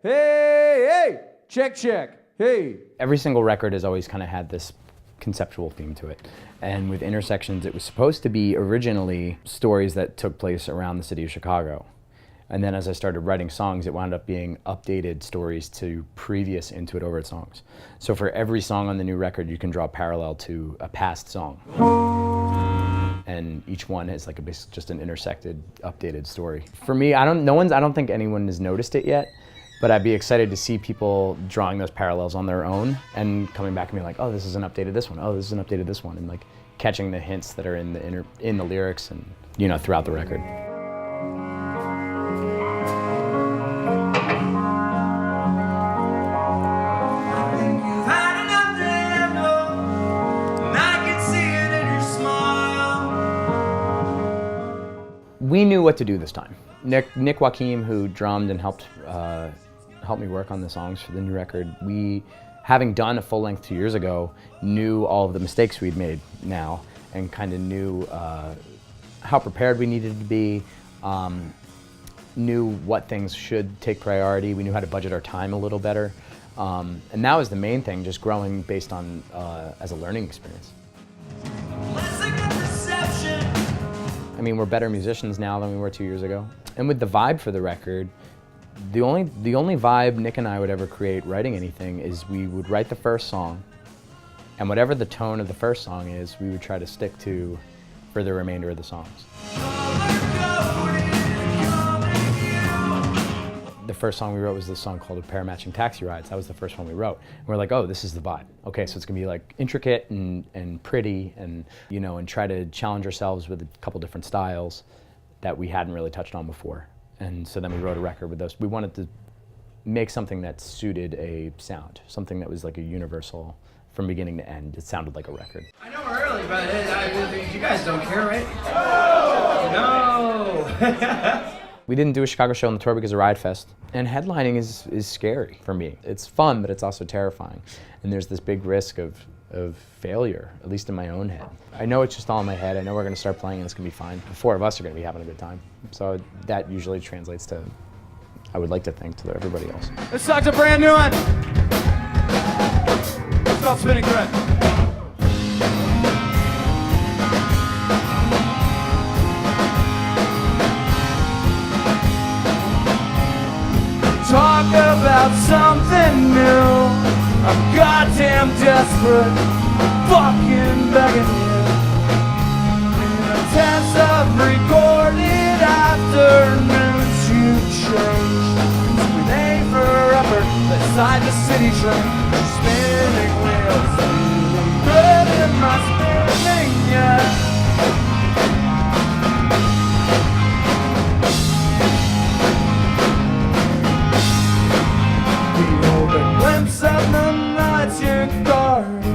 hey, check, hey. Every single record has always kind of had this conceptual theme to it. And with Intersections, it was supposed to be originally stories that took place around the city of Chicago. And then as I started writing songs, it wound up being updated stories to previous Into It Over It songs. So for every song on the new record, you can draw a parallel to a past song. And each one is like just an intersected, updated story. For me, I don't think anyone has noticed it yet, but I'd be excited to see people drawing those parallels on their own and coming back and being like, oh, this is an updated this one. Oh, this is an updated this one, and like catching the hints that are in the lyrics and throughout the record. We knew what to do this time. Nick Joachim, who drummed and helped me work on the songs for the new record, we, having done a full length 2 years ago, knew all of the mistakes we'd made now and kind of knew how prepared we needed to be, knew what things should take priority. We knew how to budget our time a little better. And that was the main thing, just growing based on as a learning experience. I mean, we're better musicians now than we were 2 years ago. And with the vibe for the record, the only vibe Nick and I would ever create writing anything is we would write the first song, and whatever the tone of the first song is, we would try to stick to for the remainder of the songs. The first song we wrote was this song called A Pair of Matching Taxi Rides. That was the first one we wrote. And we're like, oh, this is the vibe. Okay, so it's gonna be like intricate and pretty and, and try to challenge ourselves with a couple different styles that we hadn't really touched on before. And so then we wrote a record with those. We wanted to make something that suited a sound, something that was like a universal from beginning to end. It sounded like a record. I know we're early, but you guys don't care, right? No! We didn't do a Chicago show on the tour because of Riot Fest. And headlining is scary for me. It's fun, but it's also terrifying. And there's this big risk of failure, at least in my own head. I know it's just all in my head. I know we're gonna start playing and it's gonna be fine. The four of us are gonna be having a good time. So that usually translates to, I would like to think, to everybody else. Let's talk a brand new one. It's called Spinning Thread. Talk about something new. I'm goddamn desperate, fucking begging you. In a tense of recorded afternoons, you changed. With A for upper, beside the city train, spinning wheels, red in my spinning, yeah. A glimpse of the night you guard.